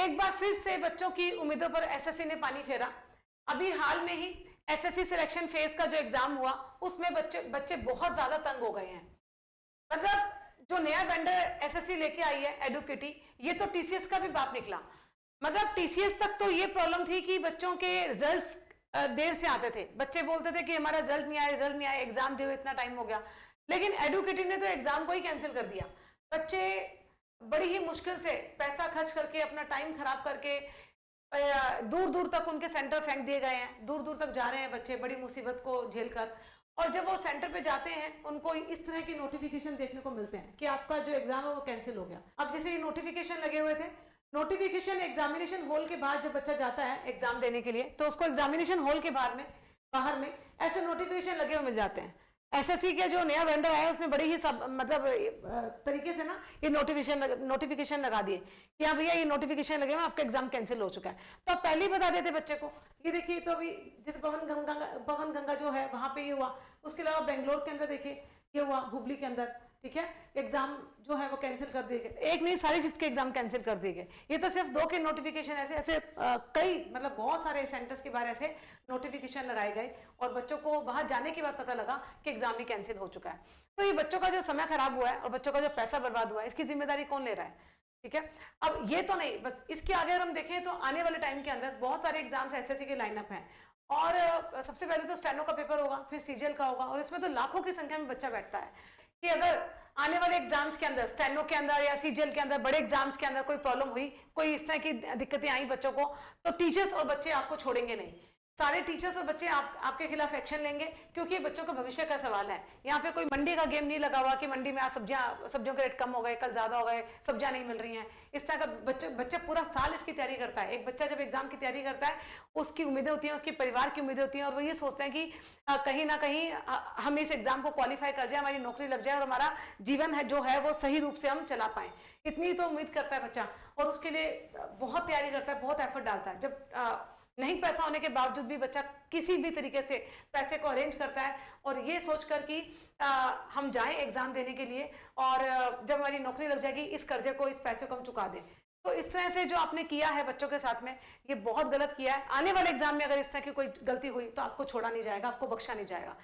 एक बार फिर से बच्चों की उम्मीदों पर एसएससी ने पानी फेरा। अभी हाल में ही एसएससी सिलेक्शन फेज का जो एग्जाम हुआ उसमें बच्चे बहुत ज्यादा तंग हो गए हैं। मतलब जो नया वेंडर एसएससी लेके आई है एडुकेटी, ये तो टीसीएस का भी बाप निकला। मतलब टीसीएस तक तो ये प्रॉब्लम थी कि बच्चों के रिजल्ट्स देर से आते थे, बच्चे बोलते थे कि हमारा रिजल्ट नहीं आया, एग्जाम दिए इतना टाइम हो गया। लेकिन एडुकेटी ने तो एग्जाम को ही कैंसिल कर दिया। बच्चे बड़ी ही मुश्किल से पैसा खर्च करके, अपना टाइम खराब करके दूर दूर तक उनके सेंटर फेंक दिए गए हैं, दूर दूर तक जा रहे हैं बच्चे बड़ी मुसीबत को झेलकर। और जब वो सेंटर पे जाते हैं उनको इस तरह की नोटिफिकेशन देखने को मिलते हैं कि आपका जो एग्जाम है वो कैंसिल हो गया। अब जैसे ये नोटिफिकेशन लगे हुए थे, नोटिफिकेशन एग्जामिनेशन हॉल के बाद जब बच्चा जाता है एग्जाम देने के लिए तो उसको एग्जामिनेशन हॉल के बाहर में ऐसे नोटिफिकेशन लगे हुए मिल जाते हैं। एसएससी का जो नया वेंडर आया उसने बड़ी ही सब मतलब तरीके से ना ये नोटिफिकेशन लगा दिए कि हाँ भैया ये नोटिफिकेशन लगे हुए, आपका एग्जाम कैंसिल हो चुका है। तो आप पहले ही बता देते बच्चे को। ये देखिए, तो अभी जैसे पवन गंगा जो है वहां पे ये हुआ, उसके अलावा बेंगलोर के अंदर देखिए ये हुआ, हुबली के अंदर, ठीक है, एग्जाम जो है वो कैंसिल कर दिए गए। एक नहीं, सारी शिफ्ट के एग्जाम कैंसिल कर दिए गए। ये तो सिर्फ 2 के नोटिफिकेशन ऐसे कई मतलब बहुत सारे सेंटर्स के बाहर ऐसे नोटिफिकेशन लगाए गए और बच्चों को वहां जाने के बाद पता लगा कि एग्जाम भी कैंसिल हो चुका है। तो ये बच्चों का जो समय खराब हुआ है और बच्चों का जो पैसा बर्बाद हुआ है, इसकी जिम्मेदारी कौन ले रहा है? ठीक है, अब ये तो नहीं, बस इसके आगे अगर हम देखें तो आने वाले टाइम के अंदर बहुत सारे एग्जाम्स एसएससी के लाइनअप हैं। और सबसे पहले तो स्टेनो का पेपर होगा, फिर सीजीएल का होगा, और इसमें तो लाखों की संख्या में बच्चा बैठता है कि अगर आने वाले एग्जाम्स के अंदर, स्टेनो के अंदर या सीजीएल के अंदर, बड़े एग्जाम्स के अंदर कोई प्रॉब्लम हुई, कोई इस तरह की दिक्कतें आई बच्चों को, तो टीचर्स और बच्चे आपको छोड़ेंगे नहीं। सारे टीचर्स और बच्चे आपके खिलाफ एक्शन लेंगे, क्योंकि ये बच्चों का भविष्य का सवाल है। यहाँ पे कोई मंडी का गेम नहीं लगा हुआ कि मंडी में आज सब्जियों के रेट कम हो गए, कल ज्यादा हो गए, सब्जियां नहीं मिल रही हैं। इस तरह का बच्चा पूरा साल इसकी तैयारी करता है। एक बच्चा जब एग्जाम की तैयारी करता है, उसकी उम्मीदें होती हैं, उसके परिवार की उम्मीदें होती हैं, और वो ये सोचते हैं कि कहीं ना कहीं हम इस एग्जाम को क्वालिफाई कर जाए, हमारी नौकरी लग जाए और हमारा जीवन है जो है वो सही रूप से हम चला पाए। इतनी तो उम्मीद करता है बच्चा, और उसके लिए बहुत तैयारी करता है, बहुत एफर्ट डालता है। जब नहीं पैसा होने के बावजूद भी बच्चा किसी भी तरीके से पैसे को अरेंज करता है, और ये सोचकर कि हम जाएं एग्जाम देने के लिए, और जब हमारी नौकरी लग जाएगी इस कर्जे को, इस पैसे को हम चुका दें। तो इस तरह से जो आपने किया है बच्चों के साथ में, ये बहुत गलत किया है। आने वाले एग्जाम में अगर इस तरह की कोई गलती हुई तो आपको छोड़ा नहीं जाएगा, आपको बख्शा नहीं जाएगा।